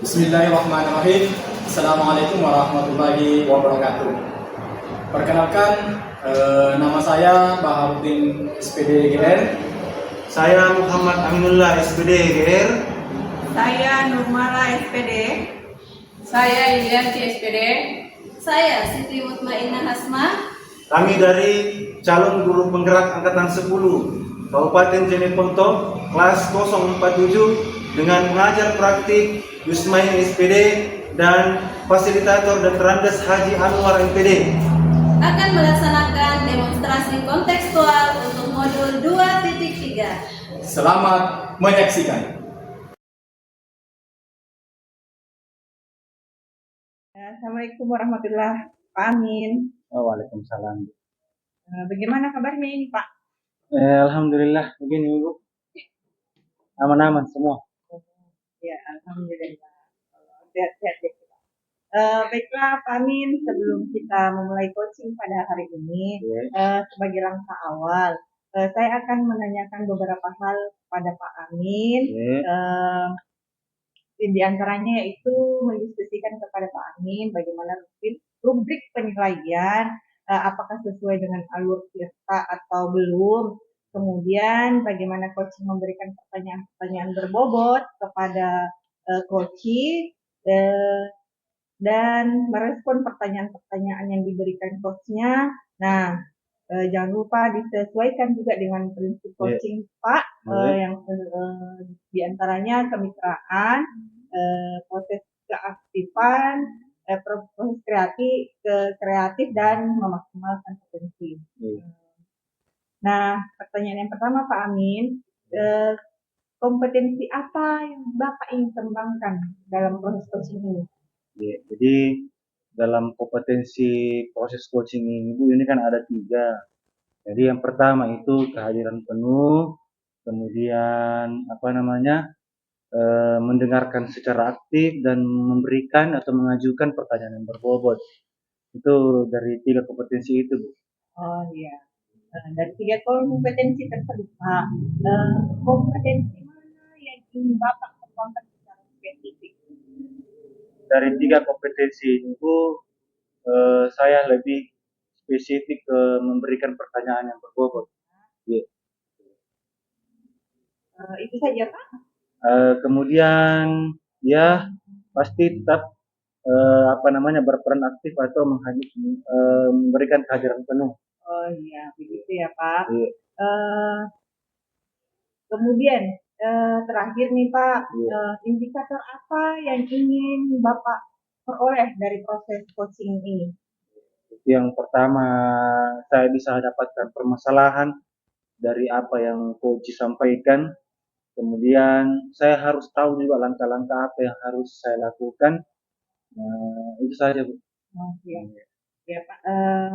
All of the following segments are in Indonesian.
Bismillahirrahmanirrahim. Assalamualaikum warahmatullahi wabarakatuh. Perkenalkan, nama saya Baharudin SPD GR. Saya Muhammad Aminullah SPD GR. Saya Nurmala SPD. Saya Yulianti SPD. Saya Siti Mutmainah Hasma. Kami dari calon guru penggerak angkatan 10 Kabupaten Jeneponto kelas 047 dengan mengajar praktik Yusmain SPD dan fasilitator Dr. Andes Haji Anwar MPD Akan melaksanakan demonstrasi kontekstual untuk modul 2.3. Selamat menyaksikan. Assalamualaikum warahmatullahi wabarakatuh. Pak Amin. Waalaikumsalam. Bagaimana kabarnya ini Pak? Alhamdulillah begini Ibu, aman-aman semua. Ya, alhamdulillah. Sehat-sehat ya Pak. Baiklah Pak Amin, sebelum kita memulai coaching pada hari ini, sebagai langkah awal, saya akan menanyakan beberapa hal pada Pak Amin. Di antaranya yaitu mendiskusikan kepada Pak Amin bagaimana rubrik penilaian, apakah sesuai dengan alur tirta atau belum. Kemudian bagaimana coaching memberikan pertanyaan-pertanyaan berbobot kepada coaching dan merespon pertanyaan-pertanyaan yang diberikan coachnya. Nah, jangan lupa disesuaikan juga dengan prinsip coaching Pak, yang diantaranya kemitraan, proses keaktifan, proses kreatif dan memaksimalkan potensi. Nah, pertanyaan yang pertama Pak Amin, kompetensi apa yang Bapak ingin kembangkan dalam proses coaching ini? Jadi dalam kompetensi proses coaching ini kan ada 3. Jadi yang pertama itu kehadiran penuh, kemudian mendengarkan secara aktif dan memberikan atau mengajukan pertanyaan yang berbobot. Itu dari 3 kompetensi itu, Bu. Oh iya. Dari 3 kompetensi tersebut, Pak, kompetensi mana yang ingin Bapak kembangkan secara spesifik? Dari 3 kompetensi itu, saya lebih spesifik ke memberikan pertanyaan yang berbobot. Itu saja, Pak. Kemudian ya pasti tetap berperan aktif atau memberikan kehadiran penuh. Oh iya, begitu ya Pak. Kemudian terakhir nih Pak, indikator apa yang ingin Bapak peroleh dari proses coaching ini? Yang pertama, saya bisa dapatkan permasalahan dari apa yang coach sampaikan. Kemudian saya harus tahu juga langkah-langkah apa yang harus saya lakukan. Itu saja, Bu. Ya Pak.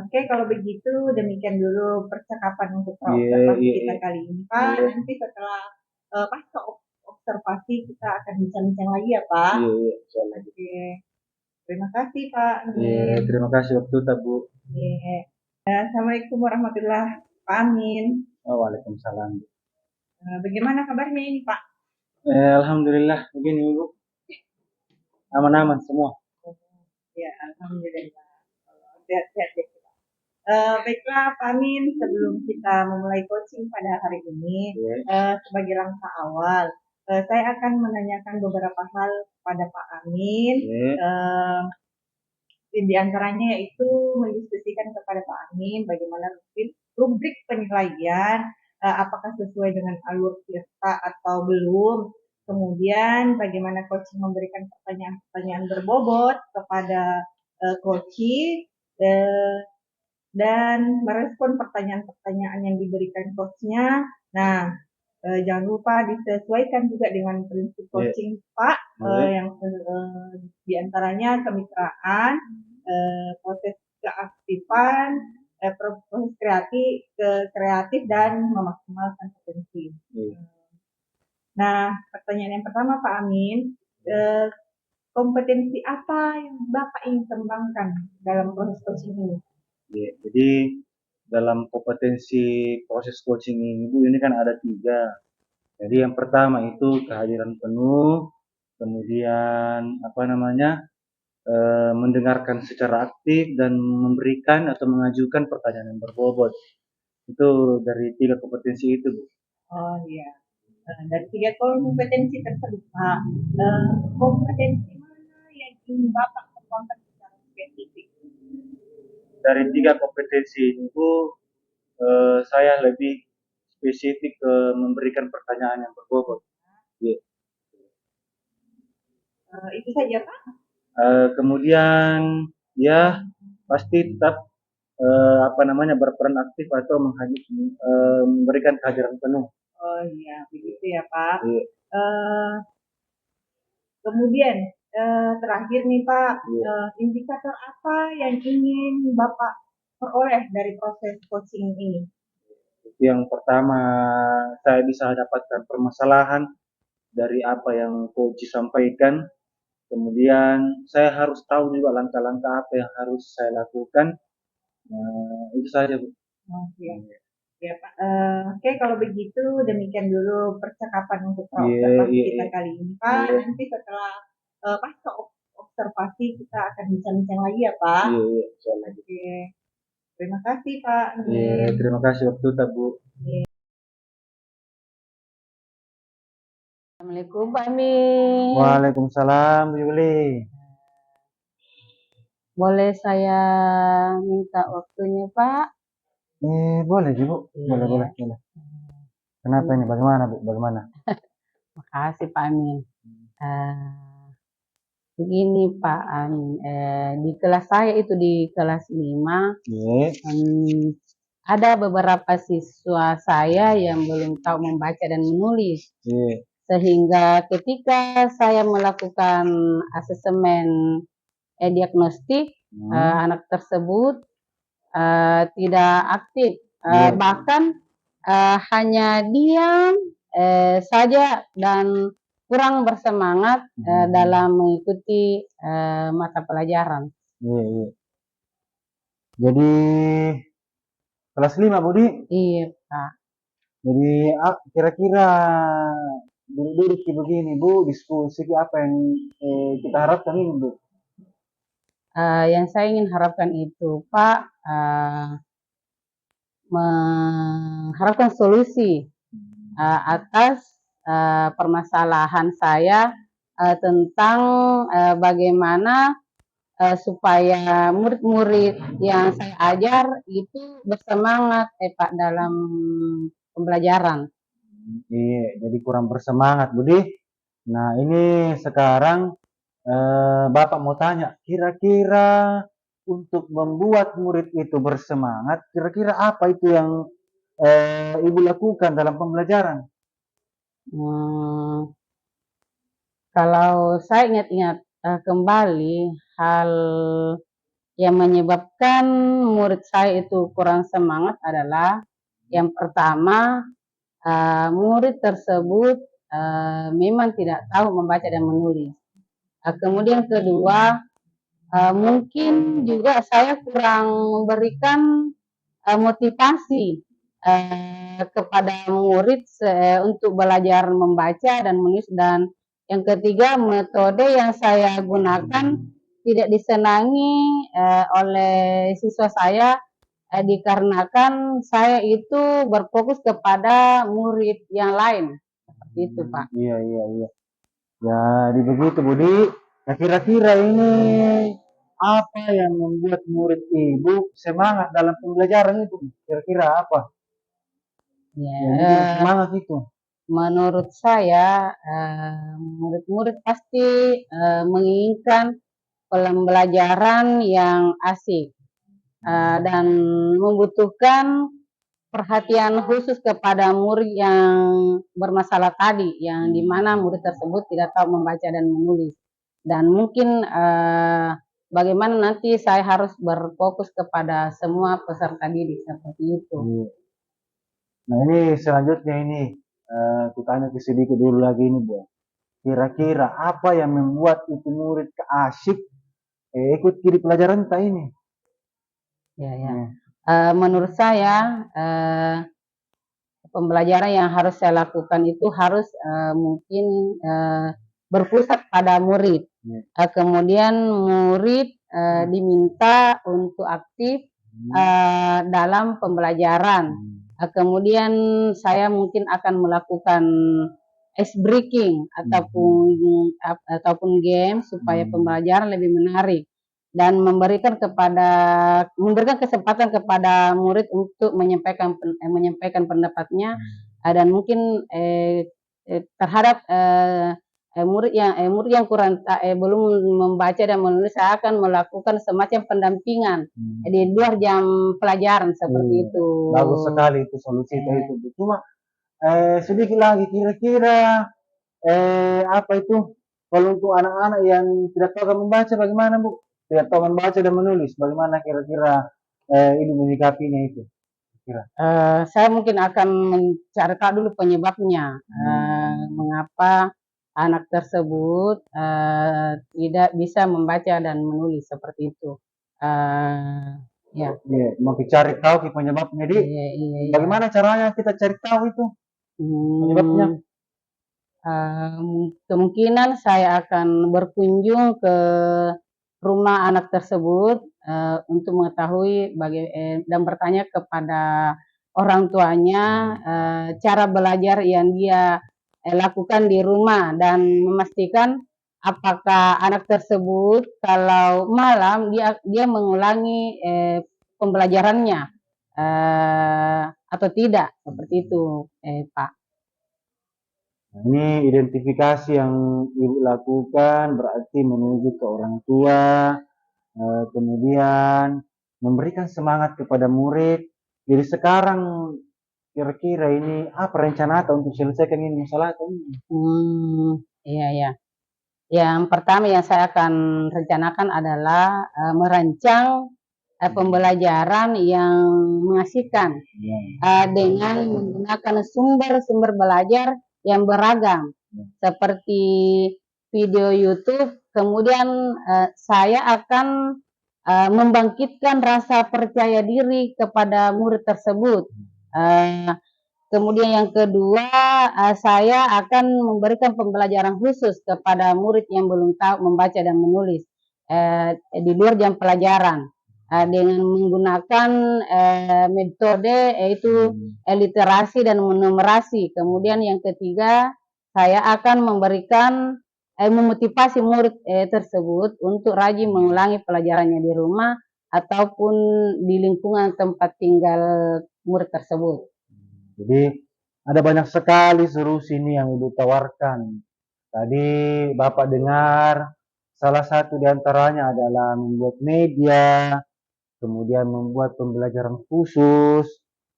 Oke, kalau begitu demikian dulu percakapan untuk observasi kita kali ini Pak. Nanti setelah pasca observasi kita akan bincang-bincang lagi ya Pak. Oke. Terima kasih Pak. Terima kasih waktu itu, Bu. Assalamualaikum warahmatullahi wabarakatuh. Pak Amin. Waalaikumsalam. Bagaimana kabarnya ini Pak? Alhamdulillah begini Bu, aman-aman semua. Ya, alhamdulillah. Sehat-sehat ya Pak. Baiklah Pak Amin, sebelum kita memulai coaching pada hari ini, sebagai langkah awal, saya akan menanyakan beberapa hal pada Pak Amin. Di antaranya yaitu mendiskusikan kepada Pak Amin bagaimana rubrik penilaian, apakah sesuai dengan alur tirta atau belum. Kemudian bagaimana coaching memberikan pertanyaan-pertanyaan berbobot kepada coaching dan merespon pertanyaan-pertanyaan yang diberikan coachnya. Nah, jangan lupa disesuaikan juga dengan prinsip coaching Pak, yang diantaranya kemitraan, proses keaktifan, proses kreatif dan memaksimalkan potensi. Nah, pertanyaan yang pertama Pak Amin, kompetensi apa yang Bapak ingin kembangkan dalam proses coaching ini? Jadi dalam kompetensi proses coaching ini kan ada 3. Jadi yang pertama itu kehadiran penuh, kemudian mendengarkan secara aktif dan memberikan atau mengajukan pertanyaan yang berbobot. Itu dari 3 kompetensi itu, Bu. Oh iya. Dari 3 kompetensi tersebut, Pak, kompetensi mana yang ingin Bapak kembangkan secara spesifik? Dari 3 kompetensi itu, saya lebih spesifik ke memberikan pertanyaan yang berbobot. Iya. Itu saja, Pak? Kemudian ya pasti tetap berperan aktif atau memberikan kehadiran penuh. Oh iya, begitu ya, Pak. Iya. Eh, Kemudian terakhir nih Pak, Iya. indikator apa yang ingin Bapak peroleh dari proses coaching ini? Yang pertama, saya bisa dapatkan permasalahan dari apa yang coach sampaikan. Kemudian saya harus tahu juga langkah-langkah apa yang harus saya lakukan. Itu saja, Bu. Oh, iya. Ya Pak. Oke, kalau begitu demikian dulu percakapan untuk observasi Iya, kita iya. kali ini Pak. Iya. Nanti setelah pasca observasi kita akan bincang-bincang lagi ya Pak. Iya, iya, soalnya. Oke. Terima kasih Pak. Iya, terima kasih waktu itu, Bu. Assalamualaikum Pak Amin. Waalaikumsalam, Bu Yuli. Boleh saya minta waktunya Pak? Boleh, Bu. Boleh, Iya. boleh. Kenapa ini? Bagaimana, Bu? Bagaimana? Makasih Pak Amin. Begini Pak Amin, di kelas saya itu di kelas 5, Iya. ada beberapa siswa saya yang belum tahu membaca dan menulis. Iya. Sehingga ketika saya melakukan asesmen diagnostik, anak tersebut tidak aktif, Iya. bahkan hanya diam saja dan kurang bersemangat dalam mengikuti mata pelajaran. Iya, iya. Jadi kelas 5, Budi. Iya Pak. Jadi kira-kira duduk begini, Bu, diskusi apa yang kita harapkan ini, Bu? Yang saya ingin harapkan itu Pak, mengharapkan solusi atas permasalahan saya tentang bagaimana supaya murid-murid yang saya ajar itu bersemangat Pak dalam pembelajaran. Iya, jadi kurang bersemangat, Budi. Nah, ini sekarang Bapak mau tanya, kira-kira untuk membuat murid itu bersemangat, kira-kira apa itu yang Ibu lakukan dalam pembelajaran? Kalau saya ingat-ingat kembali hal yang menyebabkan murid saya itu kurang semangat adalah yang pertama, murid tersebut memang tidak tahu membaca dan menulis. Kemudian kedua, mungkin juga saya kurang memberikan motivasi kepada murid untuk belajar membaca dan menulis, dan yang ketiga, metode yang saya gunakan tidak disenangi oleh siswa saya dikarenakan saya itu berfokus kepada murid yang lain. Seperti itu Pak. Iya. Jadi begitu, Budi. Nah, kira-kira ini apa yang membuat murid Ibu semangat dalam pembelajaran itu? Kira-kira apa? Yang bikin semangat itu? Menurut saya, murid-murid pasti menginginkan pembelajaran yang asik dan membutuhkan perhatian khusus kepada murid yang bermasalah tadi, yang dimana murid tersebut tidak tahu membaca dan menulis. Dan mungkin bagaimana nanti saya harus berfokus kepada semua peserta didik seperti itu. Nah, ini selanjutnya ini kutanya sedikit dulu lagi ini, Bu. Kira-kira apa yang membuat itu murid asyik ikut di pelajaran kita ini? Ya. Menurut saya pembelajaran yang harus saya lakukan itu harus mungkin berpusat pada murid. Kemudian murid diminta untuk aktif dalam pembelajaran. Kemudian saya mungkin akan melakukan ice breaking ataupun game supaya pembelajaran lebih menarik dan memberikan kesempatan kepada murid untuk menyampaikan pendapatnya dan mungkin terhadap murid yang belum membaca dan menulis, saya akan melakukan semacam pendampingan di luar jam pelajaran seperti itu. Bagus sekali itu solusi itu. Cuma sedikit lagi kira-kira apa itu kalau untuk anak-anak yang tidak tahu membaca bagaimana Bu? Tidak tahu membaca dan menulis bagaimana kira-kira Ibu menyikapinya itu? Kira. Saya mungkin akan mencari tahu dulu penyebabnya, mengapa anak tersebut tidak bisa membaca dan menulis seperti itu. Ya. Mau cari tahu penyebabnya, jadi bagaimana caranya kita cari tahu itu penyebabnya? Kemungkinan saya akan berkunjung ke rumah anak tersebut untuk mengetahui dan bertanya kepada orang tuanya cara belajar yang dia lakukan di rumah dan memastikan apakah anak tersebut kalau malam dia mengulangi pembelajarannya atau tidak, seperti itu Pak. Nah, ini identifikasi yang Ibu lakukan berarti menuju ke orang tua, kemudian memberikan semangat kepada murid. Jadi sekarang kira-kira ini apa rencana untuk selesaikan ini masalah ini? Iya. Yang pertama yang saya akan rencanakan adalah merancang pembelajaran yang mengasihkan dengan menggunakan sumber-sumber belajar yang beragam seperti video YouTube. Kemudian saya akan membangkitkan rasa percaya diri kepada murid tersebut. Kemudian yang kedua, saya akan memberikan pembelajaran khusus kepada murid yang belum tahu membaca dan menulis di luar jam pelajaran dengan menggunakan metode yaitu literasi dan menumerasi. Kemudian yang ketiga, saya akan memberikan memotivasi murid tersebut untuk rajin mengulangi pelajarannya di rumah ataupun di lingkungan tempat tinggal murid tersebut. Jadi ada banyak sekali solusi ini yang Ibu tawarkan. Tadi Bapak dengar salah satu diantaranya adalah membuat media, kemudian membuat pembelajaran khusus.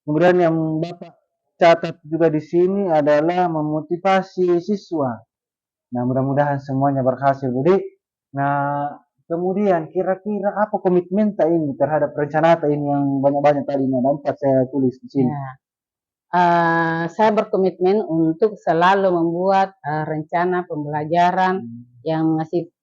Kemudian yang Bapak catat juga di sini adalah memotivasi siswa. Nah, mudah-mudahan semuanya berhasil, Budi. Nah, kemudian kira-kira apa komitmen tak ini terhadap rencana tak ini yang banyak-banyak tadi nampak saya tulis di sini. Saya berkomitmen untuk selalu membuat rencana pembelajaran yang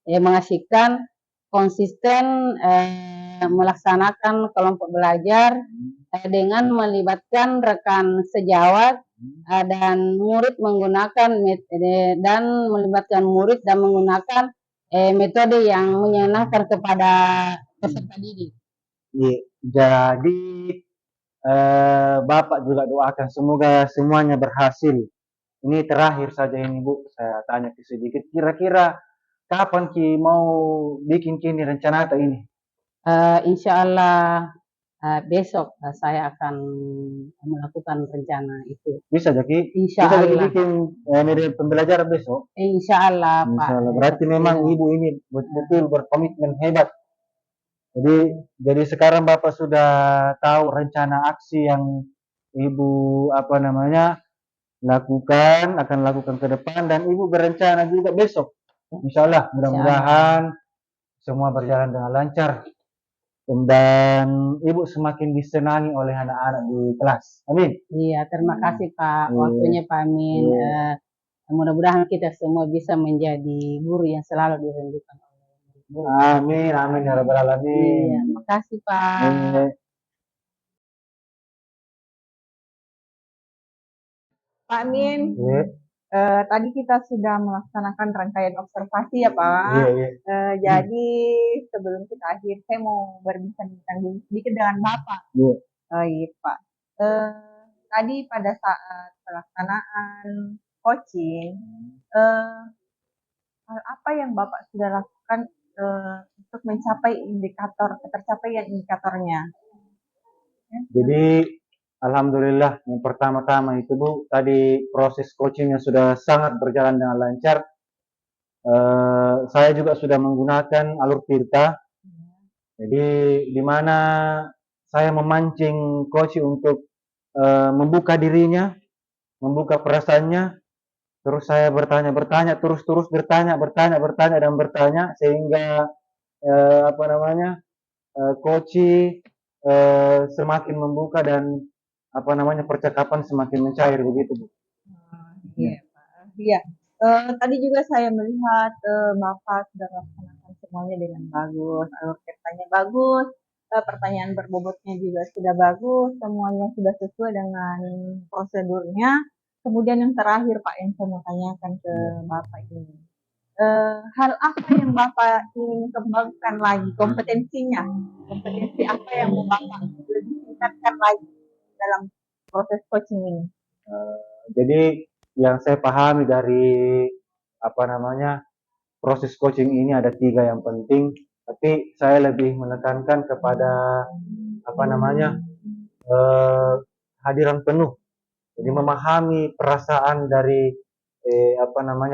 mengasihkan, konsisten melaksanakan kelompok belajar dengan melibatkan rekan sejawat dan murid menggunakan metode yang menyenangkan kepada peserta didik. Jadi Bapak juga doakan semoga semuanya berhasil. Ini terakhir saja ini Bu, saya tanya sedikit. Kira-kira kapan Ki mau bikin kini rencana ini? Insya Allah besok saya akan melakukan rencana itu. Bisa jadi? Insya Bisa jadi Allah. bikin media pembelajaran besok? Insya Allah Pak. Insya Allah. Berarti memang Ibu ini betul-betul berkomitmen hebat. Jadi sekarang Bapak sudah tahu rencana aksi yang Ibu akan lakukan ke depan, dan Ibu berencana juga besok. Insya Allah, mudah-mudahan semua berjalan dengan lancar dan Ibu semakin disenangi oleh anak-anak di kelas. Amin. Iya, terima kasih Pak waktunya Pak Amin. Mudah-mudahan kita semua bisa menjadi guru yang selalu dirindukan oleh guru. Amin, amin ya rabbal alamin. Iya, makasih Pak. Pak Amin, Tadi kita sudah melaksanakan rangkaian observasi ya Pak. Iya, iya. Jadi sebelum kita akhir, saya mau berbincang-bincang dulu sedikit dengan Bapak. Iya. Iya Pak. Tadi pada saat pelaksanaan coaching, hal apa yang Bapak sudah lakukan untuk mencapai ketercapaian indikatornya? Jadi alhamdulillah yang pertama-tama itu Bu, tadi proses coachingnya sudah sangat berjalan dengan lancar. Saya juga sudah menggunakan alur Tirta. Jadi di mana saya memancing coach untuk membuka dirinya, membuka perasaannya, terus saya bertanya, terus bertanya dan bertanya sehingga coach semakin membuka dan percakapan semakin mencair begitu Bu. Iya Pak. Iya. Tadi juga saya melihat Bapak sudah melaksanakan semuanya dengan bagus, alur ceritanya bagus, pertanyaan berbobotnya juga sudah bagus, semuanya sudah sesuai dengan prosedurnya. Kemudian yang terakhir Pak yang saya mau tanyakan ke Bapak ini, hal apa yang Bapak ingin kembangkan lagi, kompetensi apa yang mau Bapak lebih tingkatkan lagi dalam proses coaching ini? Jadi yang saya pahami dari proses coaching ini ada 3 yang penting, tapi saya lebih menekankan kepada hadiran penuh. Jadi memahami perasaan dari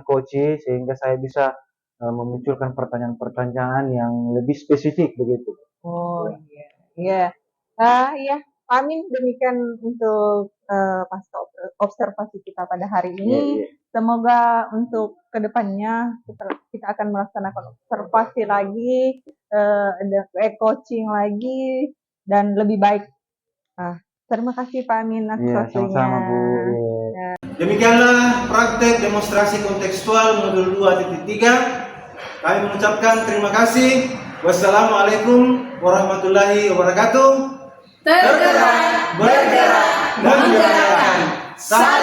coach sehingga saya bisa memunculkan pertanyaan-pertanyaan yang lebih spesifik begitu. Oh iya, iya. Iya, Pak Amin, demikian untuk pasca observasi kita pada hari ini. Iya. Semoga untuk kedepannya kita akan melaksanakan observasi lagi, coaching lagi, dan lebih baik. Terima kasih Pak Amin atas Iya, waktunya. sama-sama Bu. Demikianlah praktek demonstrasi kontekstual modul 2.3. Kami mengucapkan terima kasih. Wassalamualaikum warahmatullahi wabarakatuh. Tergerak, bergerak, menggerakkan. Salam